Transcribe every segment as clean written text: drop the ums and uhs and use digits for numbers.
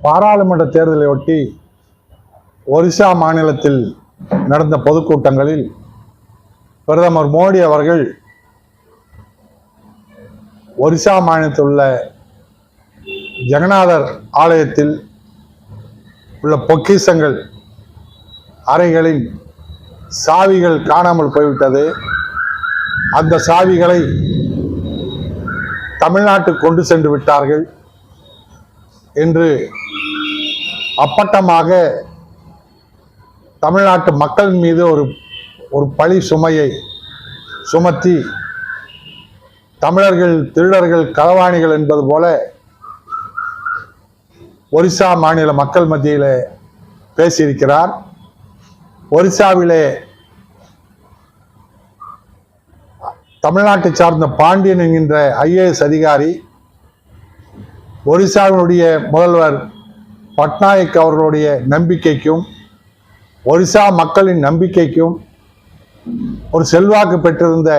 பாராளுமன்ற தேர்தலை ஒட்டி ஒரிசா மாநிலத்தில் நடந்த பொதுக்கூட்டங்களில் பிரதமர் மோடி அவர்கள் ஒரிசா மாநிலத்தில் உள்ள ஜெகநாதர் ஆலயத்தில் உள்ள பொக்கிஷங்கள் அறைகளின் சாவிகள் காணாமல் போய்விட்டது. அந்த சாவிகளை தமிழ்நாட்டுக்கு கொண்டு சென்று விட்டார்கள் என்று அப்பட்டமாக தமிழ்நாட்டு மக்கள் மீது ஒரு பழி சுமையை சுமத்தி தமிழர்கள் திருடர்கள் களவாணிகள் என்பது போல ஒரிசா மாநில மக்கள் மத்தியில் பேசியிருக்கிறார். ஒரிசாவிலே தமிழ்நாட்டை சார்ந்த பாண்டியன் என்கின்ற IAS அதிகாரி ஒரிசாவினுடைய முதல்வர் பட்நாயக் அவர்களுடைய நம்பிக்கைக்கும் ஒரிசா மக்களின் நம்பிக்கைக்கும் ஒரு செல்வாக்கு பெற்றிருந்த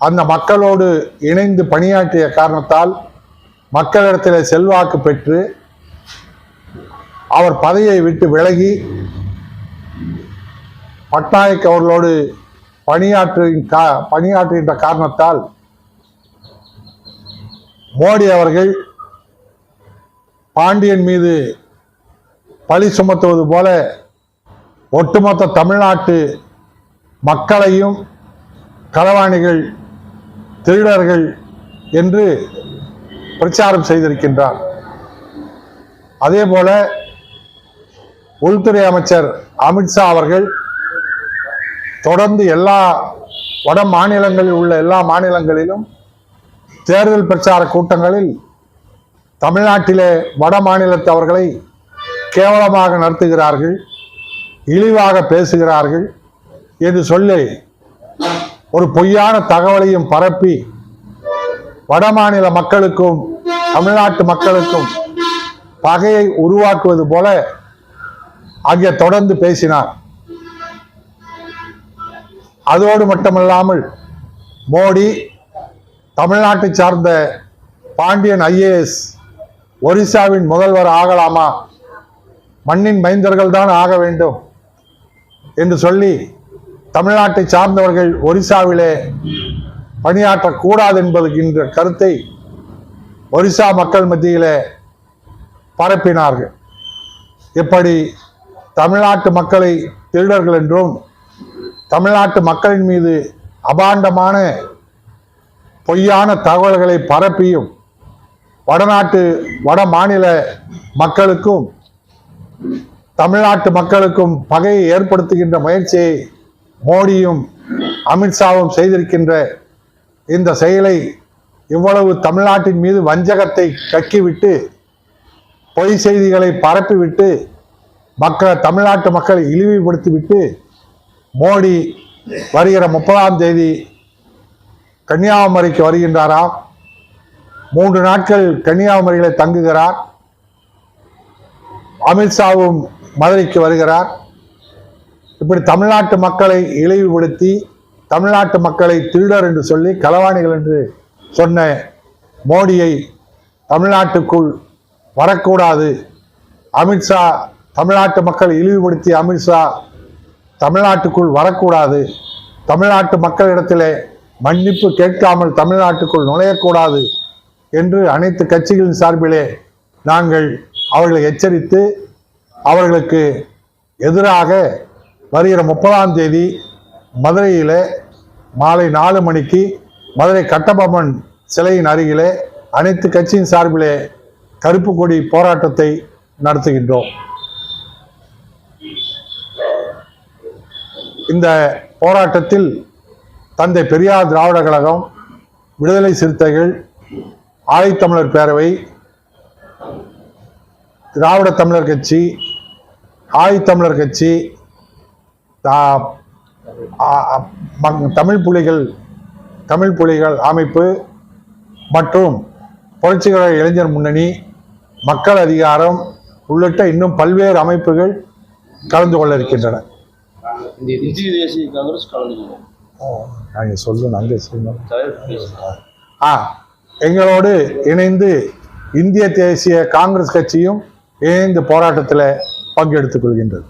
அந்த மக்களோடு இணைந்து பணியாற்றிய காரணத்தால் மக்களிடத்தில் செல்வாக்கு பெற்று அவர் பதவியை விட்டு விலகி பட்நாயக் அவர்களோடு பணியாற்றுகின்ற காரணத்தால் மோடி அவர்கள் பாண்டியன் மீது பழி சுமத்துவது போல ஒட்டுமொத்த தமிழ்நாட்டு மக்களையும் களவாணிகள் திருடர்கள் என்று பிரச்சாரம் செய்திருக்கின்றார். அதே போல உள்துறை அமைச்சர் அமித்ஷா அவர்கள் தொடர்ந்து எல்லா வட மாநிலங்களில் உள்ள எல்லா மாநிலங்களிலும் தேர்தல் பிரச்சார கூட்டங்களில் தமிழ்நாட்டிலே வட மாநிலத்தவர்களை கேவலமாக நடத்துகிறார்கள், இழிவாக பேசுகிறார்கள் என்று சொல்லி ஒரு பொய்யான தகவலையும் பரப்பி வட மாநில மக்களுக்கும் தமிழ்நாட்டு மக்களுக்கும் பகையை உருவாக்குவது போல அங்கே தொடர்ந்து பேசினார். அதோடு மட்டுமல்லாமல் மோடி தமிழ்நாட்டை சார்ந்த பாண்டியன் IAS ஒரிசாவின் முதல்வர் ஆகலாமா, மண்ணின் மைந்தர்கள் தான் ஆக வேண்டும் என்று சொல்லி தமிழ்நாட்டை சார்ந்தவர்கள் ஒரிசாவிலே பணியாற்றக்கூடாது என்பதுகின்ற கருத்தை ஒரிசா மக்கள் மத்தியிலே பரப்பினார்கள். இப்படி தமிழ்நாட்டு மக்களை திருடர்கள் என்றும் தமிழ்நாட்டு மக்களின் மீது அபாண்டமான பொய்யான தகவல்களை பரப்பியும் வட மாநில மக்களுக்கும் தமிழ்நாட்டு மக்களுக்கும் பகையை ஏற்படுத்துகின்ற முயற்சியை மோடியும் அமித்ஷாவும் செய்திருக்கின்ற இந்த செயலை இவ்வளவு தமிழ்நாட்டின் மீது வஞ்சகத்தை கக்கிவிட்டு பொய் செய்திகளை பரப்பிவிட்டு தமிழ்நாட்டு மக்களை இழிவுபடுத்திவிட்டு மோடி வருகிற 30ஆம் தேதி கன்னியாகுமரிக்கு வருகின்றாராம். 3 நாட்கள் கன்னியாகுமரியிலே தங்குகிறார். அமித்ஷாவும் மதுரைக்கு வருகிறார். இப்படி தமிழ்நாட்டு மக்களை இழிவுபடுத்தி தமிழ்நாட்டு மக்களை திருடர் என்று சொல்லி களவாணிகள் என்று சொன்ன மோடியை தமிழ்நாட்டுக்குள் வரக்கூடாது, அமித்ஷா தமிழ்நாட்டு மக்களை இழிவுபடுத்தி அமித்ஷா தமிழ்நாட்டுக்குள் வரக்கூடாது, தமிழ்நாட்டு மக்களிடத்திலே மன்னிப்பு கேட்காமல் தமிழ்நாட்டுக்குள் நுழையக்கூடாது என்று அனைத்து கட்சிகளின் சார்பிலே நாங்கள் அவர்களை எச்சரித்து அவர்களுக்கு எதிராக வருகிற 30ஆம் தேதி மதுரையிலே மாலை 4 மணிக்கு மதுரை கட்டபொம்மன் சிலையின் அருகிலே அனைத்து கட்சியின் சார்பிலே கருப்பு கொடி போராட்டத்தை நடத்துகின்றோம். இந்த போராட்டத்தில் தந்தை பெரியார் திராவிட கழகம், விடுதலை சிறுத்தைகள், ஆதித்தமிழர் பேரவை, திராவிட தமிழர் கட்சி, ஆதித்தமிழர் கட்சி, தமிழ் புலிகள் அமைப்பு மற்றும் புரட்சிகர இளைஞர் முன்னணி, மக்கள் அதிகாரம் உள்ளிட்ட இன்னும் பல்வேறு அமைப்புகள் கலந்து கொள்ள இருக்கின்றன. இந்திய தேசிய காங்கிரஸ் எங்களோடு இணைந்து இந்திய தேசிய காங்கிரஸ் கட்சியும் இணைந்து போராட்டத்தில் பங்கெடுத்துக் கொள்கின்றது.